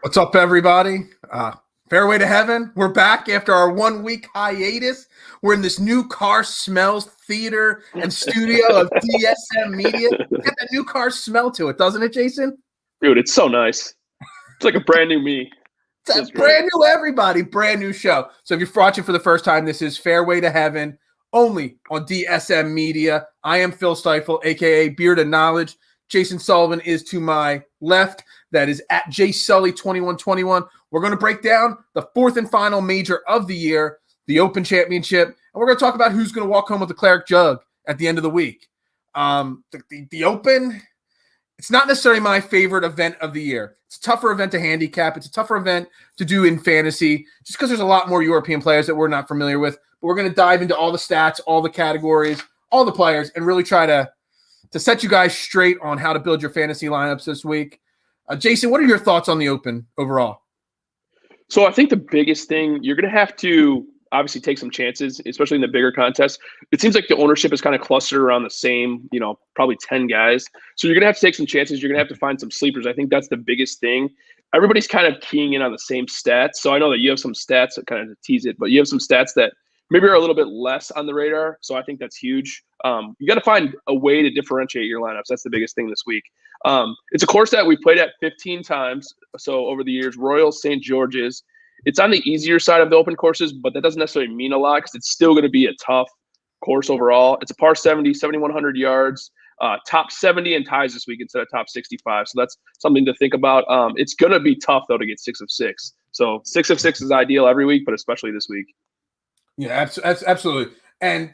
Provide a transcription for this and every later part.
What's up, everybody? Fairway to Heaven. We're back after our 1 week hiatus. We're in this new car smells theater and studio of DSM Media. It's got that new car smell to it, doesn't it, Jason? Dude, it's so nice. It's like a brand new me. It's brand new everybody, brand new show. So if you're watching for the first time, this is Fairway to Heaven, only on DSM Media. I am Phil Stifle, a.k.a. Beard of Knowledge. Jason Sullivan is to my left. That is at jsully2121. We're going to break down the fourth and final major of the year, the Open Championship, and we're going to talk about who's going to walk home with the Claret Jug at the end of the week. The Open, it's not necessarily my favorite event of the year. It's a tougher event to handicap. It's a tougher event to do in fantasy just because there's a lot more European players that we're not familiar with. But we're going to dive into all the stats, all the categories, all the players, and really try to set you guys straight on how to build your fantasy lineups this week. Jason, what are your thoughts on the Open overall? So I think the biggest thing, you're going to have to obviously take some chances, especially in the bigger contests. It seems like the ownership is kind of clustered around the same, probably 10 guys. So you're going to have to take some chances. You're going to have to find some sleepers. I think that's the biggest thing. Everybody's kind of keying in on the same stats. So I know that you have some stats that kind of tease it, but you have some stats that maybe are a little bit less on the radar. So I think that's huge. You got to find a way to differentiate your lineups. That's the biggest thing this week. It's a course that we played at 15 times. So over the years, Royal St. George's. It's on the easier side of the Open courses, but that doesn't necessarily mean a lot because it's still going to be a tough course overall. It's a par 70, 7,100 yards, top 70 in ties this week instead of top 65. So that's something to think about. It's going to be tough, though, to get 6 of 6. So 6 of 6 is ideal every week, but especially this week. Yeah, absolutely. And,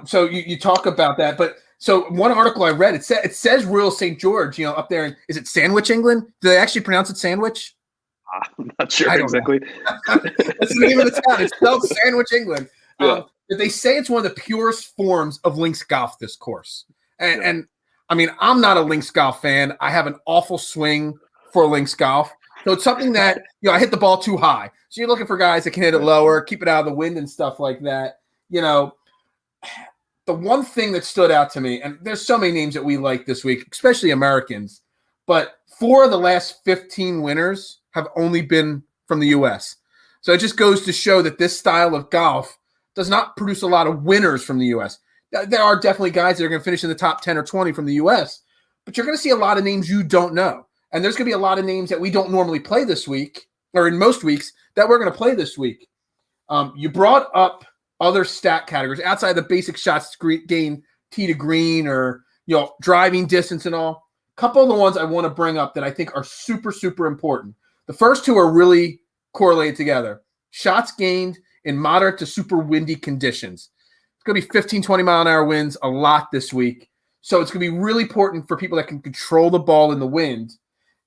so you talk about that, but so one article I read, it says Royal St. George, up there. Is it Sandwich, England? Do they actually pronounce it Sandwich? I'm not sure exactly. That's the name of the town. It's spelled Sandwich, England. Yeah. They say it's one of the purest forms of links golf, this course. And I mean, I'm not a links golf fan. I have an awful swing for links golf. So it's something that, I hit the ball too high. So you're looking for guys that can hit it lower, keep it out of the wind and stuff like that. The one thing that stood out to me, and there's so many names that we like this week, especially Americans, but 4 of the last 15 winners have only been from the U.S. So it just goes to show that this style of golf does not produce a lot of winners from the U.S. There are definitely guys that are going to finish in the top 10 or 20 from the U.S., but you're going to see a lot of names you don't know. And there's going to be a lot of names that we don't normally play this week, or in most weeks, that we're going to play this week. You brought up other stat categories outside the basic shots gain, tee to green, or driving distance and all. A couple of the ones I want to bring up that I think are super, super important. The first two are really correlated together. Shots gained in moderate to super windy conditions. It's going to be 15, 20-mile-an-hour winds a lot this week. So it's going to be really important for people that can control the ball in the wind.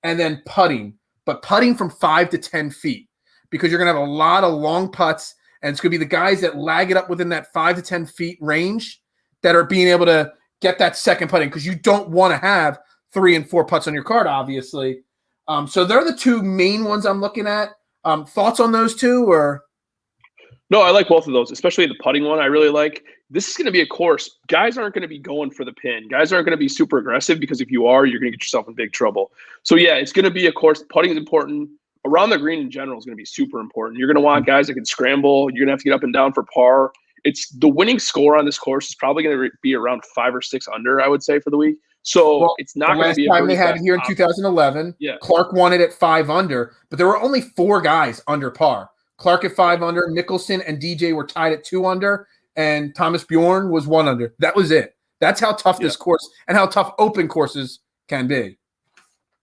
And then putting, but putting from 5 to 10 feet, because you're going to have a lot of long putts, and it's going to be the guys that lag it up within that 5 to 10 feet range that are being able to get that second putting, because you don't want to have 3 and 4 putts on your card, obviously. So they're the two main ones I'm looking at. Thoughts on those two? Or No, I like both of those, especially the putting one. I really like. This is going to be a course. Guys aren't going to be going for the pin. Guys aren't going to be super aggressive, because if you are, you're going to get yourself in big trouble. So, yeah, it's going to be a course. Putting is important. Around the green in general is going to be super important. You're going to want guys that can scramble. You're going to have to get up and down for par. It's the winning score on this course is probably going to be around 5 or 6 under, I would say, for the week. So it's not going to be the last time they had it here in 2011. Yeah. Clark won it at 5 under, but there were only 4 guys under par. Clark at 5 under, Mickelson and DJ were tied at 2 under, and Thomas Bjorn was 1 under. That was it. That's how tough this course and how tough Open courses can be.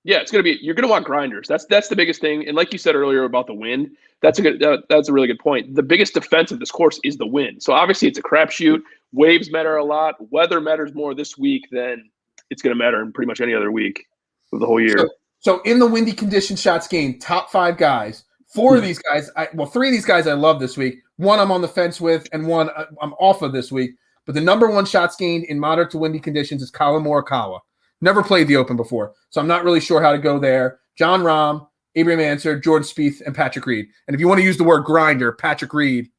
Yeah, it's going to be. You're going to want grinders. That's the biggest thing. And like you said earlier about the wind, that's a really good point. The biggest defense of this course is the wind. So obviously it's a crapshoot. Waves matter a lot. Weather matters more this week than it's going to matter in pretty much any other week of the whole year. So in the windy condition shots gained, top 5 guys. 4 of these guys, 3 of these guys I love this week. 1 I'm on the fence with, and 1 I'm off of this week. But the number 1 shots gained in moderate to windy conditions is Colin Morikawa. Never played the Open before, so I'm not really sure how to go there. John Rahm, Abraham Answer, Jordan Spieth, and Patrick Reed. And if you want to use the word grinder, Patrick Reed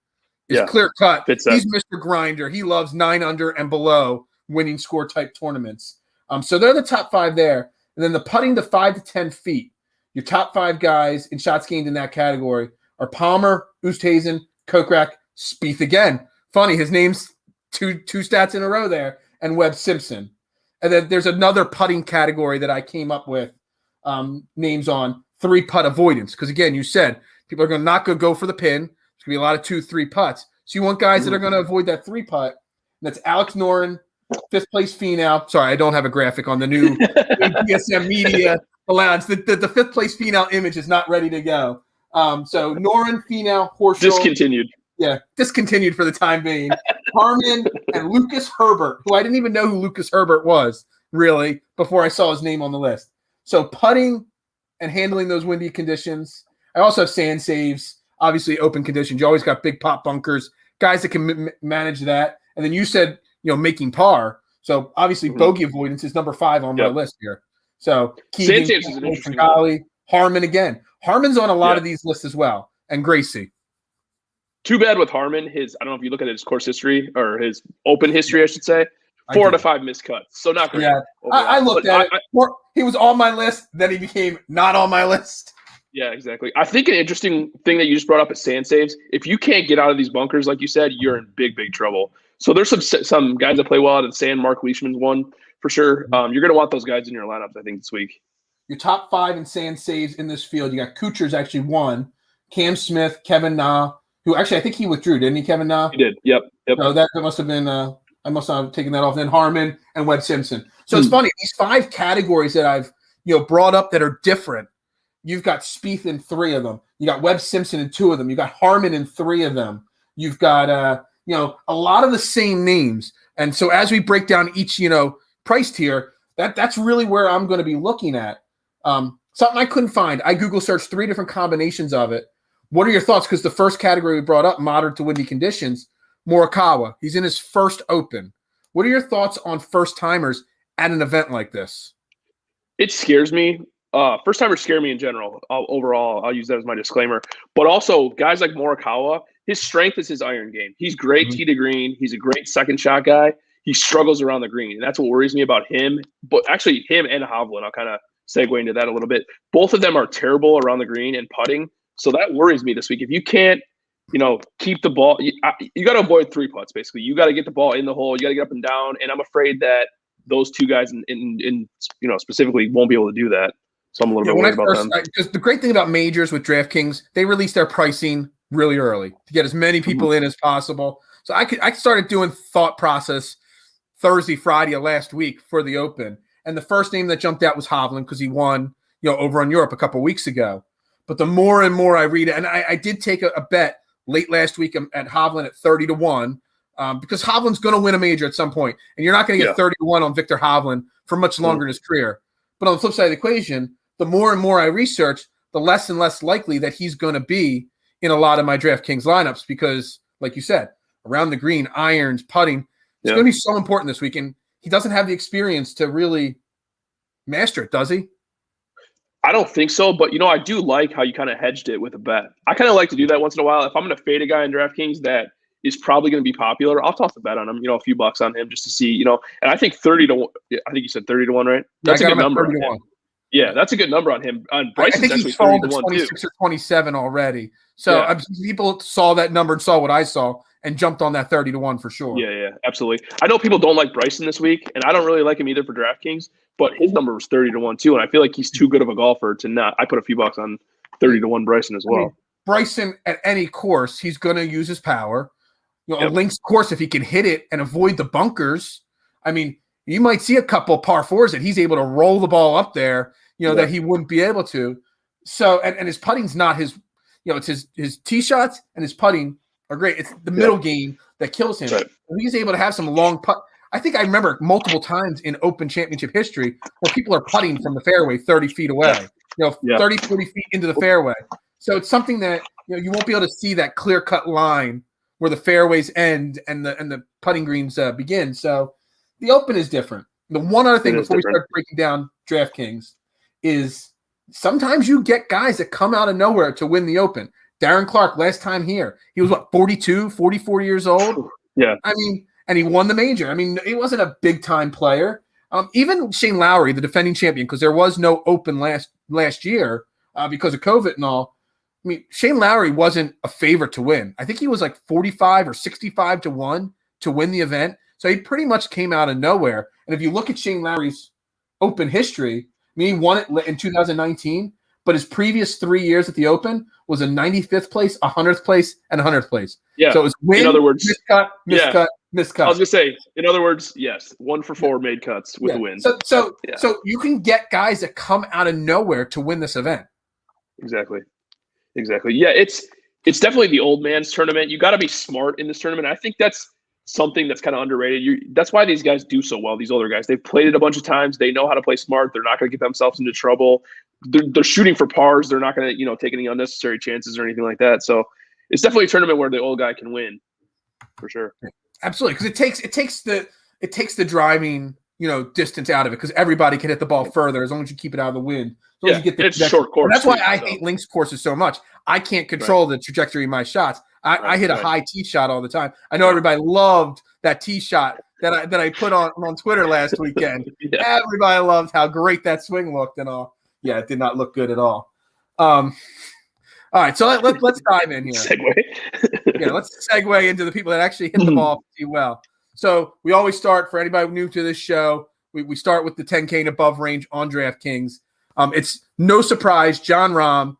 is clear cut. He's Mr. Grinder. He loves 9 under and below winning score type tournaments. So they're the top 5 there. And then the putting to 5 to 10 feet. Your top 5 guys in shots gained in that category are Palmer, Oosthuizen, Kokrak, Spieth again. Funny, his name's two stats in a row there, and Webb Simpson. And then there's another putting category that I came up with names on 3-putt avoidance. Because again, you said people are not going to go for the pin. There's going to be a lot of 2-3 putts. So you want guys that are going to avoid that 3-putt. That's Alex Noren, 5th place Finau. Sorry, I don't have a graphic on the new DSM media allowance. The 5th place Finau image is not ready to go. So Noren, Finau, Horschel. Discontinued. Yeah, discontinued for the time being. Harman and Lucas Herbert, who I didn't even know who Lucas Herbert was, really, before I saw his name on the list. So putting and handling those windy conditions. I also have sand saves, obviously open conditions. You always got big pop bunkers, guys that can manage that. And then you said, making par. So obviously bogey avoidance is number 5 on my list here. So Keegan, sand saves is an interesting Golly, Harman again. Harman's on a lot of these lists as well, and Gracie. Too bad with Harman. I don't know if you look at his course history or his open history, I should say. 4 out of 5 missed cuts. So not great. Yeah, I looked at it. He was on my list, then he became not on my list. Yeah, exactly. I think an interesting thing that you just brought up is sand saves. If you can't get out of these bunkers, like you said, you're in big, big trouble. So there's some guys that play well out of the sand. Mark Leishman's one for sure. You're going to want those guys in your lineups, I think, this week. Your top 5 in sand saves in this field. You got Kuchar's actually 1, Cam Smith, Kevin Na, who actually I think he withdrew, didn't he, Kevin Na? He did. Yep. So that must have been I must not have taken that off. Then Harman and Webb Simpson. So it's funny, these 5 categories that I've brought up that are different. You've got Spieth in 3 of them. You got Webb Simpson in 2 of them. You got Harman in 3 of them. You've got a lot of the same names. And so as we break down each price tier, that's really where I'm going to be looking at. Something I couldn't find. I Google searched 3 different combinations of it. What are your thoughts? Because the first category we brought up, moderate to windy conditions, Morikawa. He's in his first Open. What are your thoughts on first-timers at an event like this? It scares me. First-timers scare me in general. Overall, I'll use that as my disclaimer. But also, guys like Morikawa, his strength is his iron game. He's great tee to green. He's a great second shot guy. He struggles around the green, and that's what worries me about him. But actually, him and Hovland, I'll kind of segue into that a little bit. Both of them are terrible around the green and putting, so that worries me this week. If you can't, keep the ball, you got to avoid 3 putts. Basically, you got to get the ball in the hole. You got to get up and down, and I'm afraid that those 2 guys in specifically won't be able to do that. So I'm a little bit worried about them. Because the great thing about majors with DraftKings, they release their pricing really early to get as many people in as possible. So I started doing thought process Thursday, Friday of last week for the Open. And the first name that jumped out was Hovland because he won, over on Europe a couple of weeks ago. But the more and more I read it, and I did take a bet late last week at Hovland at 30-1 because Hovland's going to win a major at some point. And you're not going to get 30-1 on Victor Hovland for much longer in his career. But on the flip side of the equation, the more and more I research, the less and less likely that he's going to be in a lot of my DraftKings lineups because, like you said, around the green, irons, putting, it's going to be so important this week. And he doesn't have the experience to really master it, does he? I don't think so, but I do like how you kind of hedged it with a bet. I kind of like to do that once in a while. If I'm going to fade a guy in DraftKings that is probably going to be popular, I'll toss a bet on him, a few bucks on him just to see, and I think 30-1, I think you said 30-1 right? That's a good number. Yeah, that's a good number on him. On Bryce, I think he's fallen to 26 or 27 already. So people saw that number and saw what I saw and jumped on that 30-1 for sure. Yeah, absolutely. I know people don't like Bryson this week, and I don't really like him either for DraftKings, but his number was 30-1 too, and I feel like he's too good of a golfer to not. I put a few bucks on 30-1 Bryson as well. I mean, Bryson at any course, he's going to use his power. A links course, if he can hit it and avoid the bunkers, I mean, you might see a couple par 4s that he's able to roll the ball up there, that he wouldn't be able to. So, and his putting's not his, it's his tee shots and his putting are great. It's the middle game that kills him. Right. He's able to have some long putt. I think I remember multiple times in Open Championship history where people are putting from the fairway 30 feet away, 30, 40 feet into the fairway. So it's something that, you won't be able to see that clear-cut line where the fairways end and the putting greens begin. So the Open is different. The one other thing before we start breaking down DraftKings is sometimes you get guys that come out of nowhere to win the Open. Darren Clark, last time here, he was 42, 44 years old? Yeah. I mean, and he won the major. I mean, he wasn't a big-time player. Even Shane Lowry, the defending champion, because there was no Open last year, because of COVID and all. I mean, Shane Lowry wasn't a favorite to win. I think he was like 45 or 65 to 1 to win the event. So he pretty much came out of nowhere. And if you look at Shane Lowry's Open history, I mean, he won it in 2019, but his previous 3 years at the Open was a 95th place, 100th place, and 100th place. Yeah. So it was win, in other words, miscut, miscut, miscut. I was going to say, in other words, yes, 1 for 4 made cuts with the win. So you can get guys that come out of nowhere to win this event. Exactly. Yeah, it's definitely the old man's tournament. You got to be smart in this tournament. I think that's something that's kind of underrated. That's why these guys do so well, these older guys. They've played it a bunch of times. They know how to play smart. They're not going to get themselves into trouble. They're shooting for pars. They're not going to, take any unnecessary chances or anything like that. So it's definitely a tournament where the old guy can win, for sure. Absolutely, because it takes the driving, distance out of it, because everybody can hit the ball further as long as you keep it out of the wind. As long as you get it's a short course. And that's why I hate links courses so much. I can't control the trajectory of my shots. I hit a high tee shot all the time. I know everybody loved that tee shot that I put on Twitter last weekend. Everybody loved how great that swing looked and all. Yeah, it did not look good at all. All right, so let's dive in here. Let's segue into the people that actually hit the ball pretty well. So we always start, for anybody new to this show, we start with the 10K and above range on DraftKings. It's no surprise John Rahm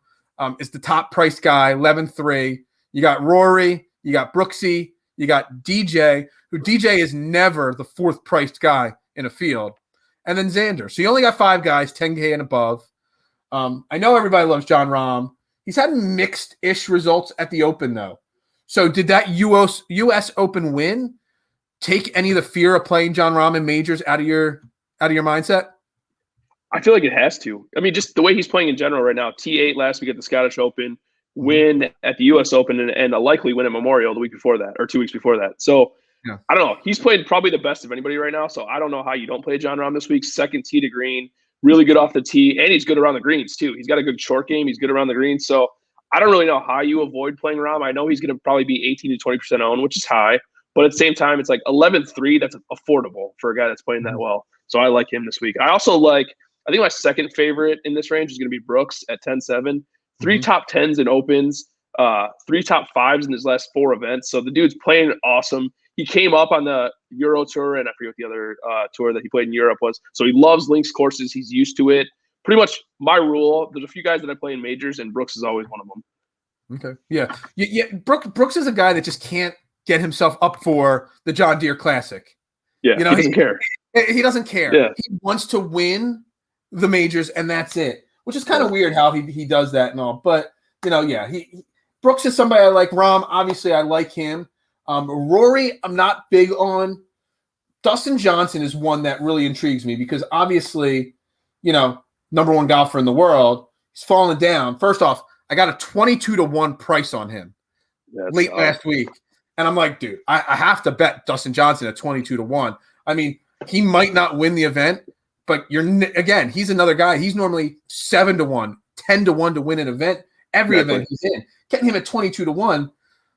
is the top priced guy, 11-3. You got Rory, you got Brooksy, you got DJ, who DJ is never the 4th priced guy in a field, and then Xander. So you only got 5 guys, 10K and above. I know everybody loves John Rahm. He's had mixed-ish results at the Open, though. So did that U.S. Open win take any of the fear of playing John Rahm in majors out of your mindset? I feel like it has to. I mean, just the way he's playing in general right now. T8 last week at the Scottish Open, win at the U.S. Open, and a likely win at Memorial the week before that, or 2 weeks before that. So I don't know. He's played probably the best of anybody right now. So I don't know how you don't play John Rahm this week. 2nd tee to green, really good off the tee, and he's good around the greens too. He's got a good short game. He's good around the greens. So I don't really know how you avoid playing Rahm. I know he's going to probably be 18 to 20% owned, which is high. But at the same time, it's like 11-3. That's affordable for a guy that's playing that well. So I like him this week. I also I think my second favorite in this range is going to be Brooks at 10-7. 3 top 10s in Opens, 3 top 5s in his last 4 events. So the dude's playing awesome. He came up on the Euro Tour, and I forget what the other tour that he played in Europe was. So he loves links courses. He's used to it. Pretty much my rule. There's a few guys that I play in majors, and Brooks is always one of them. Okay. Yeah. Brooks is a guy that just can't get himself up for the John Deere Classic. Yeah, he doesn't care. He doesn't care. Yeah. He wants to win the majors, and that's it. Which is kind of weird how he does that and all. But Brooks is somebody I like. Rahm, obviously, I like him. Rory, I'm not big on. Dustin Johnson is one that really intrigues me because obviously, number 1 golfer in the world. He's fallen down. First off, I got a 22 to 1 price on him late last week. And I'm like, dude, I have to bet Dustin Johnson at 22 to 1. I mean, he might not win the event, but he's another guy. He's normally 7 to 1, 10 to 1 to win an event. Every event he's in. Getting him at 22 to 1,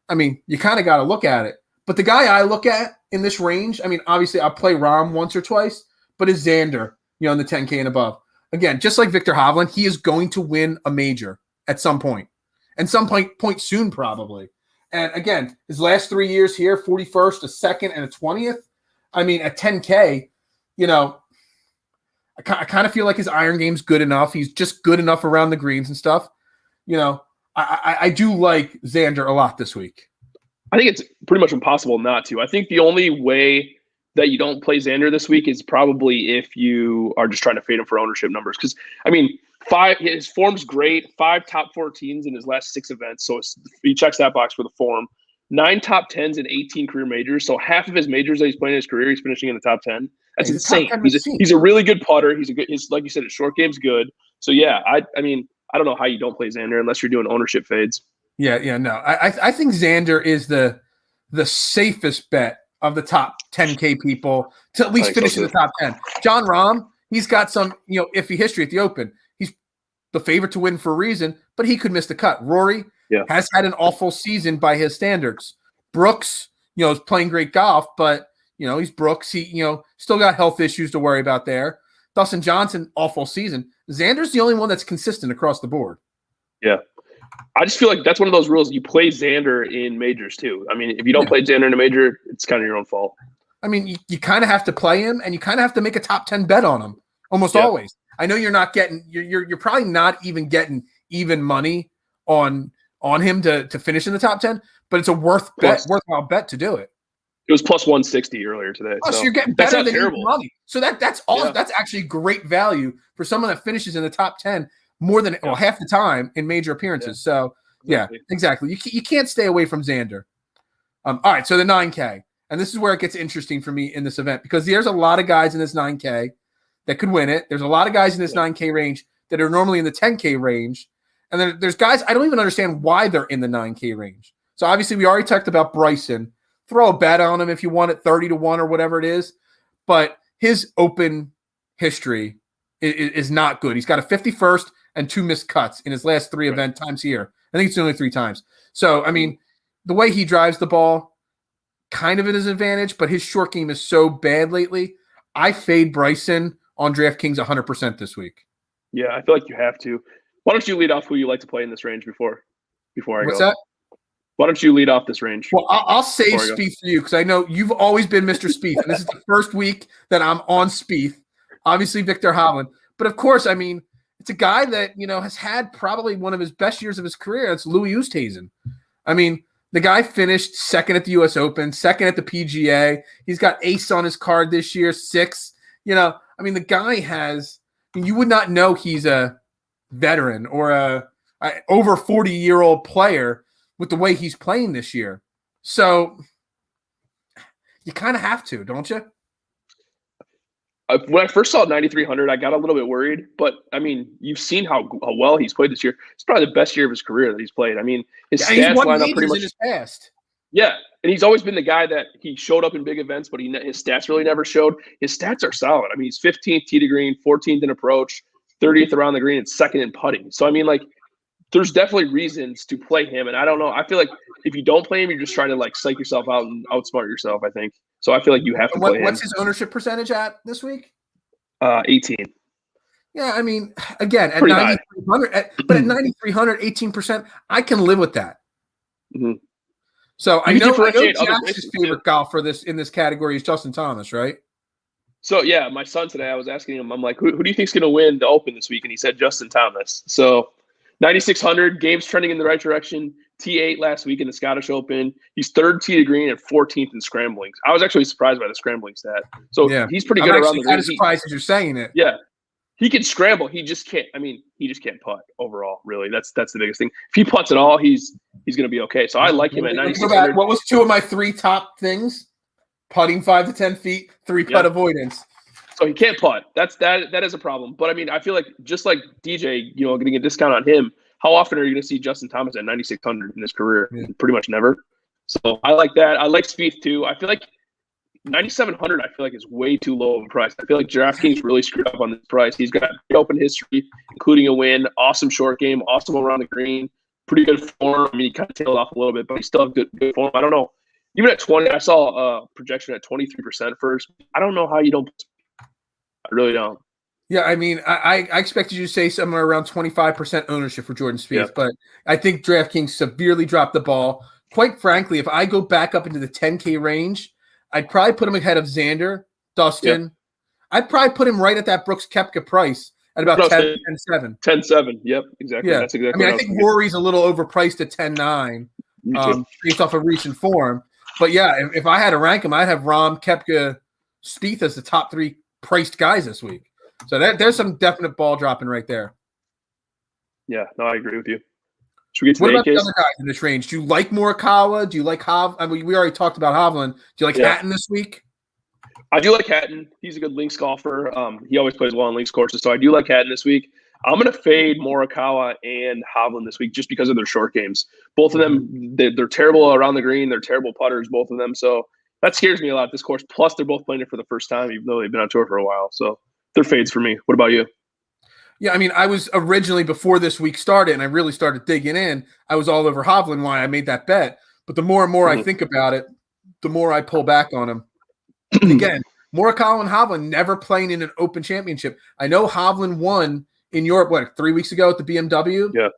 I mean, you kind of got to look at it. But the guy I look at in this range, I mean, obviously I'll play Rahm once or twice, but is Xander, in the 10K and above. Again, just like Victor Hovland, he is going to win a major at some point. And some point soon, probably. And again, his last 3 years here, 41st, a 2nd, and a 20th. I mean, at 10K, I kind of feel like his iron game's good enough. He's just good enough around the greens and stuff. I do like Xander a lot this week. I think it's pretty much impossible not to. I think the only way that you don't play Xander this week is probably if you are just trying to fade him for ownership numbers. Because, I mean, his form's great. 5 top 14s in his last 6 events. So he checks that box for the form. 9 top 10s and 18 career majors. So half of his majors that he's playing in his career, he's finishing in the top 10. That's insane. He's a really good putter. Like you said, his short game's good. So yeah, I mean, I don't know how you don't play Xander unless you're doing ownership fades. Yeah, no. I think Xander is the safest bet of the top 10K people to at least finish in the top 10. John Rahm, he's got some iffy history at the Open. He's the favorite to win for a reason, but he could miss the cut. Rory has had an awful season by his standards. Brooks, is playing great golf, but he's Brooks. He still got health issues to worry about there. Dustin Johnson, awful season. Xander's the only one that's consistent across the board. Yeah. I just feel like that's one of those rules. You play Xander in majors too. I mean, if you don't play Xander in a major, it's kind of your own fault. I mean, you kind of have to play him, and you kind of have to make a top 10 bet on him almost always. I know you're not getting you're probably not even getting even money on him to finish in the top 10, but it's a worthwhile bet to do it. It was plus 160 earlier today. Oh, so you're getting better than even money. So that's actually great value for someone that finishes in the top 10 more than half the time in major appearances. So exactly. You can't stay away from Xander. All right, so the 9K, and this is where it gets interesting for me in this event because there's a lot of guys in this 9K that could win it. There's a lot of guys in this 9K range that are normally in the 10K range, and then there's guys I don't even understand why they're in the 9K range. So obviously we already talked about Bryson. Throw a bet on him if you want it 30-1 or whatever it is, but his Open history is not good. He's got a 51st and 2 missed cuts in his last 3 event times here. I think it's only 3 times. So, I mean, the way he drives the ball, kind of at his advantage, but his short game is so bad lately. I fade Bryson on DraftKings 100% this week. Yeah, I feel like you have to. Why don't you lead off who you like to play in this range before I go? What's that? Why don't you lead off this range? Well, I'll save Spieth for you because I know you've always been Mr. Spieth. And this is the first week that I'm on Spieth. Obviously, Victor Hovland. But, of course, I mean, it's a guy that, has had probably one of his best years of his career. It's Louis Oosthuizen. I mean, the guy finished second at the U.S. Open, second at the PGA. He's got ace on his card this year, 6. I mean, the guy has – you would not know he's a veteran or a over 40-year-old player with the way he's playing this year. So you kind of have to, don't you? When I first saw 9,300, I got a little bit worried. But, I mean, you've seen how well he's played this year. It's probably the best year of his career that he's played. I mean, his stats line up pretty much. In his past. Yeah, and he's always been the guy that he showed up in big events, but his stats really never showed. His stats are solid. I mean, he's 15th tee to green, 14th in approach, 30th around the green, and 2nd in putting. So, I mean, like, there's definitely reasons to play him. And I don't know. I feel like if you don't play him, you're just trying to, like, psych yourself out and outsmart yourself, I think. So I feel like you have to play him. What's his ownership percentage at this week? 18. Yeah, I mean, again, at 9,300, but at 9,300, 18%, I can live with that. Mm-hmm. So I know Jack's favorite golfer in this category is Justin Thomas, right? So, yeah, my son today, I was asking him, I'm like, who do you think's going to win the Open this week? And he said Justin Thomas. So 9,600, game's trending in the right direction. T8 last week in the Scottish Open. He's 3rd tee to green and 14th in scramblings. I was actually surprised by the scrambling stat. So he's pretty good around the green. I'm surprised as you're saying it. Yeah. He can scramble. He just can't. I mean, he just can't putt overall, really. That's the biggest thing. If he putts at all, he's going to be okay. So I like him at 9,600. What was 2 of my 3 top things? Putting 5 to 10 feet, 3 putt avoidance. So he can't putt. That is a problem. But I mean, I feel like just like DJ, getting a discount on him. How often are you going to see Justin Thomas at 9,600 in his career? Yeah. Pretty much never. So I like that. I like Spieth too. I feel like 9,700. I feel like is way too low of a price. I feel like DraftKings really screwed up on this price. He's got Open history, including a win, awesome short game, awesome around the green, pretty good form. I mean, he kind of tailed off a little bit, but he still has good form. I don't know. Even at 20, I saw a projection at 23% first. I don't know how you don't. I really don't. Yeah, I mean, I expected you to say somewhere around 25% ownership for Jordan Spieth, but I think DraftKings severely dropped the ball. Quite frankly, if I go back up into the 10K range, I'd probably put him ahead of Xander, Dustin. Yep. I'd probably put him right at that Brooks Koepka price at about 10-7. 10-7. Yep, exactly. Yeah. That's exactly. I mean, I think Rory's a little overpriced at 10-9 based off of recent form. But yeah, if I had to rank him, I'd have Rahm, Koepka, Spieth as the top 3 priced guys this week. So there's some definite ball dropping right there. Yeah, no, I agree with you. Should we get to what about the other guys in this range? Do you like Morikawa? Do you like I mean, we already talked about Hovland. Do you like Hatton this week? I do like Hatton. He's a good links golfer. He always plays well on links courses, so I do like Hatton this week. I'm going to fade Morikawa and Hovland this week just because of their short games. Both of them, they're terrible around the green. They're terrible putters, both of them. So that scares me a lot at this course. Plus, they're both playing it for the first time, even though they've been on tour for a while. So they're fades for me. What about you? Yeah, I mean, I was originally, before this week started and I really started digging in, I was all over Hovland why I made that bet. But the more and more I think about it, the more I pull back on him. And again, Morikawa and Hovland never playing in an Open Championship. I know Hovland won in Europe, 3 weeks ago at the BMW? Yeah.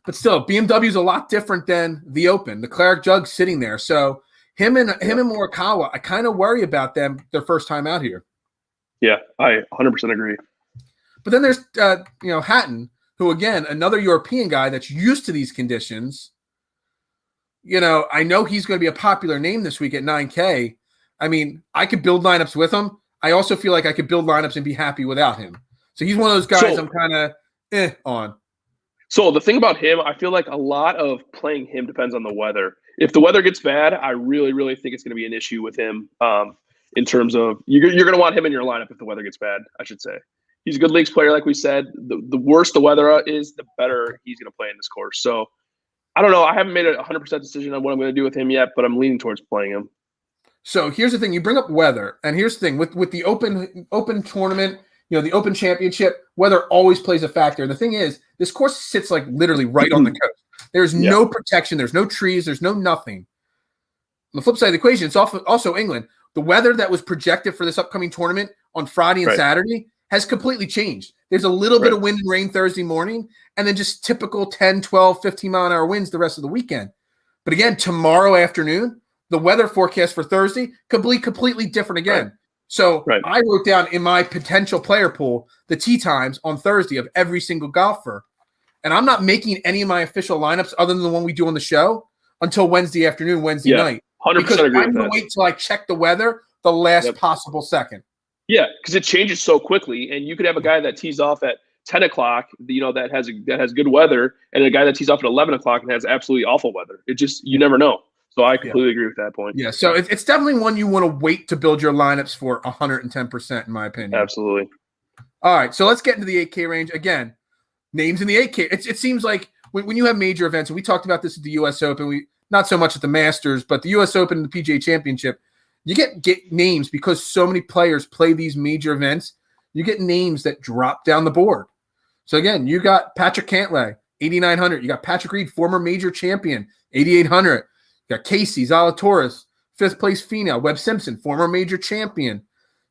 but still, BMW is a lot different than the Open. The Claret Jug sitting there, so him and Morikawa, I kind of worry about them their first time out here. Yeah, I 100% agree. But then there's Hatton, who again another European guy that's used to these conditions. I know he's going to be a popular name this week at 9K. I mean, I could build lineups with him. I also feel like I could build lineups and be happy without him. So he's one of those guys I'm kind of on. So the thing about him, I feel like a lot of playing him depends on the weather. If the weather gets bad, I really, really think it's going to be an issue with him in terms of you're going to want him in your lineup if the weather gets bad, I should say. He's a good leagues player, like we said. The worse the weather is, the better he's going to play in this course. So I don't know. I haven't made a 100% decision on what I'm going to do with him yet, but I'm leaning towards playing him. So here's the thing. You bring up weather, and here's the thing. With the open tournament, the Open Championship, weather always plays a factor. And the thing is, this course sits like literally right on the coast. There's no protection. There's no trees. There's no nothing. On the flip side of the equation, it's also England. The weather that was projected for this upcoming tournament on Friday and Saturday has completely changed. There's a little bit of wind and rain Thursday morning, and then just typical 10, 12, 15-mile-an-hour winds the rest of the weekend. But again, tomorrow afternoon, the weather forecast for Thursday could be completely different again. Right. So I wrote down in my potential player pool the tee times on Thursday of every single golfer. And I'm not making any of my official lineups other than the one we do on the show until Wednesday afternoon, Wednesday night. 100% because agree I'm going to wait till I check the weather the last possible second. Yeah, because it changes so quickly. And you could have a guy that tees off at 10 o'clock, that has good weather, and a guy that tees off at 11 o'clock and has absolutely awful weather. It just, you never know. So I completely agree with that point. Yeah, so it's definitely one you want to wait to build your lineups for 110%, in my opinion. Absolutely. All right, so let's get into the 8K range. Again, names in the 8K. It seems like when you have major events, and we talked about this at the U.S. Open, not so much at the Masters, but the U.S. Open and the PGA Championship, you get names because so many players play these major events. You get names that drop down the board. So again, you got Patrick Cantlay, 8,900. You got Patrick Reed, former major champion, 8,800. You got Casey Zalatoris, fifth place Finau, Webb Simpson, former major champion,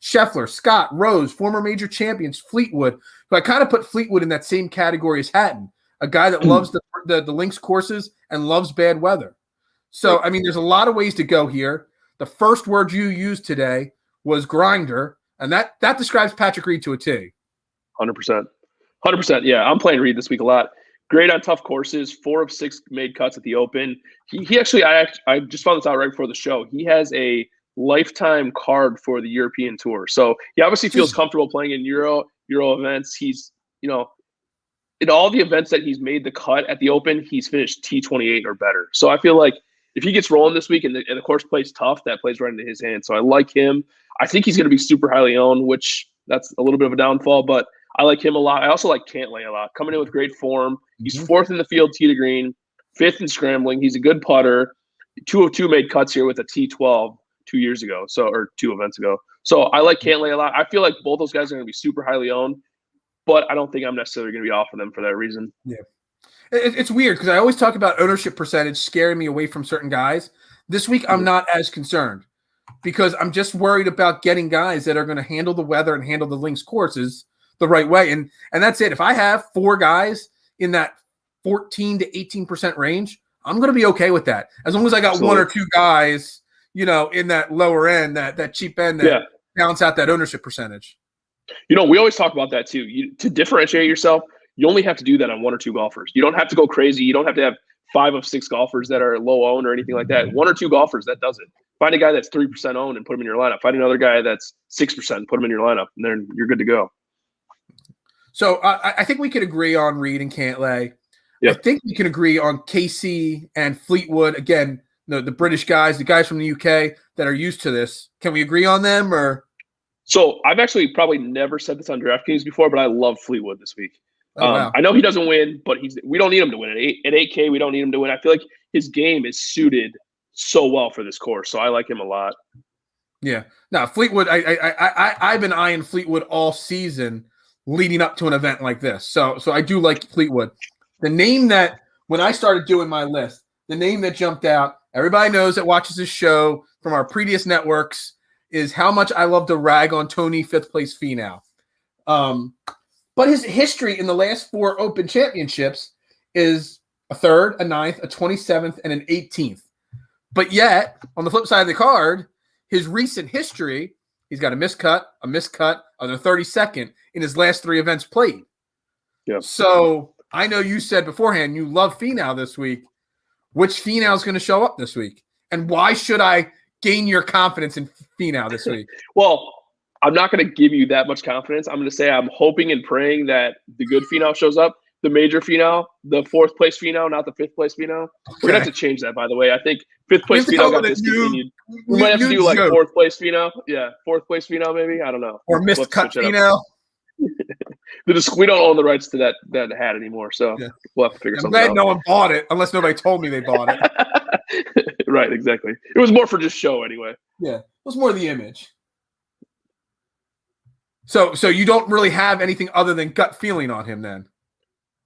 Scheffler, Scott, Rose, former major champions, Fleetwood. So I kind of put Fleetwood in that same category as Hatton, a guy that loves the links courses and loves bad weather. So, I mean, there's a lot of ways to go here. The first word you used today was grinder, and that describes Patrick Reed to a T. 100%. 100%. Yeah, I'm playing Reed this week a lot. Great on tough courses. 4 of 6 made cuts at the Open. He actually, I just found this out right before the show. He has a lifetime card for the European Tour. So he obviously feels comfortable playing in Euro events. He's, in all the events that he's made the cut at the Open, he's finished T28 or better. So I feel like if he gets rolling this week and the course plays tough, that plays right into his hands. So I like him. I think he's going to be super highly owned, which that's a little bit of a downfall, but I like him a lot. I also like Cantlay a lot. Coming in with great form. He's 4th in the field tee to green, 5th in scrambling. He's a good putter. 2 of 2 made cuts here with a T12 2 years ago, or 2 events ago. So I like Cantlay a lot. I feel like both those guys are going to be super highly owned, but I don't think I'm necessarily going to be off of them for that reason. Yeah. It's weird because I always talk about ownership percentage scaring me away from certain guys. This week, I'm not as concerned because I'm just worried about getting guys that are going to handle the weather and handle the links courses the right way. And that's it. If I have 4 guys in that 14 to 18% range, I'm going to be okay with that. As long as I got Absolutely. 1 or 2 guys, in that lower end, that cheap end that balance out that ownership percentage. We always talk about that too. To differentiate yourself, you only have to do that on 1 or 2 golfers. You don't have to go crazy. You don't have to have 5 of 6 golfers that are low owned or anything like that. 1 or 2 golfers, that does it. Find a guy that's 3% owned and put him in your lineup. Find another guy that's 6% and put him in your lineup, and then you're good to go. So I think we could agree on Reed and Cantlay. Yep. I think we can agree on KC and Fleetwood. Again, the British guys, the guys from the UK that are used to this. Can we agree on them? Or So I've actually probably never said this on DraftKings before, but I love Fleetwood this week. Wow. I know he doesn't win, but we don't need him to win. At 8K, we don't need him to win. I feel like his game is suited so well for this course, so I like him a lot. Yeah. Now, Fleetwood, I've been eyeing Fleetwood all season leading up to an event like this. So I do like Fleetwood. The name that, when I started doing my list, the name that jumped out, everybody knows that watches this show from our previous networks, is how much I love to rag on Tony 5th place Finau. But his history in the last 4 Open championships is a 3rd, a 9th, a 27th, and an 18th. But yet, on the flip side of the card, his recent history, he's got a miscut, and a 32nd in his last 3 events played. Yep. So I know you said beforehand you love Finau this week. Which Finau is going to show up this week? And why should I gain your confidence in Finau this week? Well, I'm not going to give you that much confidence. I'm going to say I'm hoping and praying that the good Finau shows up, the major Finau, the 4th place Finau, not the 5th place Finau. Okay. We're going to have to change that, by the way. I think 5th place Finau got discontinued. We might have to do like joke. 4th place Finau. Yeah, 4th place Finau maybe. I don't know. Or missed cut Finau. We don't own the rights to that hat anymore, so we'll have to figure something out. I'm glad no one bought it, unless nobody told me they bought it. Right, exactly. It was more for just show anyway. Yeah, it was more the image. So you don't really have anything other than gut feeling on him then?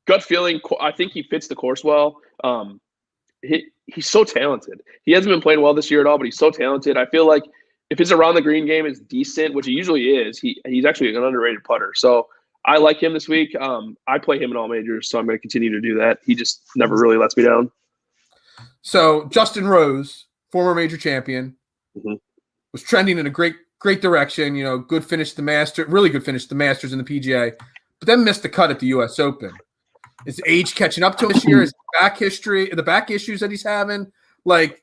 Gut feeling, I think he fits the course well. He's so talented. He hasn't been playing well this year at all, but he's so talented. I feel like if his around the green game is decent, which he usually is, he's actually an underrated putter. So I like him this week. I play him in all majors, so I'm going to continue to do that. He just never really lets me down. So Justin Rose, former major champion, was trending in a great direction. You know, good finish the Masters, really good finish the Masters and the PGA, but then missed the cut at the U.S. Open. Is age catching up to him this year? His back history, the back issues that he's having. Like,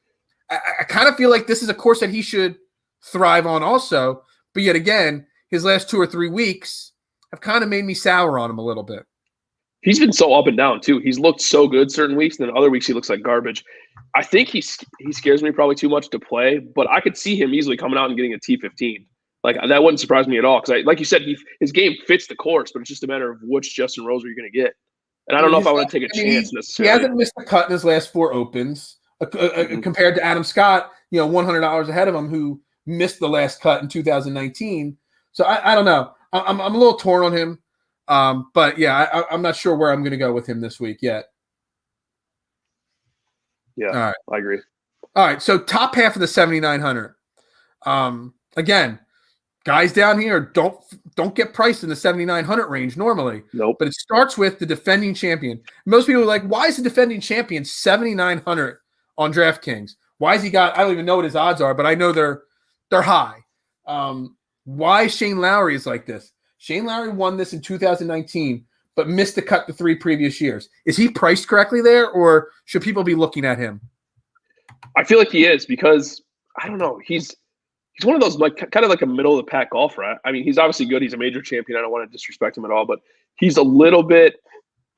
I kind of feel like this is a course that he should thrive on also. But yet again, his last 2 or 3 weeks have kind of made me sour on him a little bit. He's been so up and down too. He's looked so good certain weeks, and then other weeks he looks like garbage. I think he scares me probably too much to play, but I could see him easily coming out and getting a T15. Like, that wouldn't surprise me at all because, like you said, his game fits the course, but it's just a matter of which Justin Rose are you going to get. And I don't know if I want to take a chance necessarily. He hasn't missed a cut in his last 4 opens compared to Adam Scott, $100 ahead of him, who missed the last cut in 2019. So I don't know. I'm a little torn on him. But yeah, I'm not sure where I'm going to go with him this week yet. Yeah, all right. I agree. All right, so top half of the 7,900. Again, guys down here don't get priced in the 7,900 range normally. Nope. But it starts with the defending champion. Most people are like, why is the defending champion 7,900 on DraftKings? Why has he got? I don't even know what his odds are, but I know they're high. Why Shane Lowry is like this? Shane Lowry won this in 2019, but missed the cut the 3 previous years. Is he priced correctly there, or should people be looking at him? I feel like he is because, I don't know, he's one of those like kind of like a middle of the pack golfer. I mean, he's obviously good. He's a major champion. I don't want to disrespect him at all, but he's a little bit,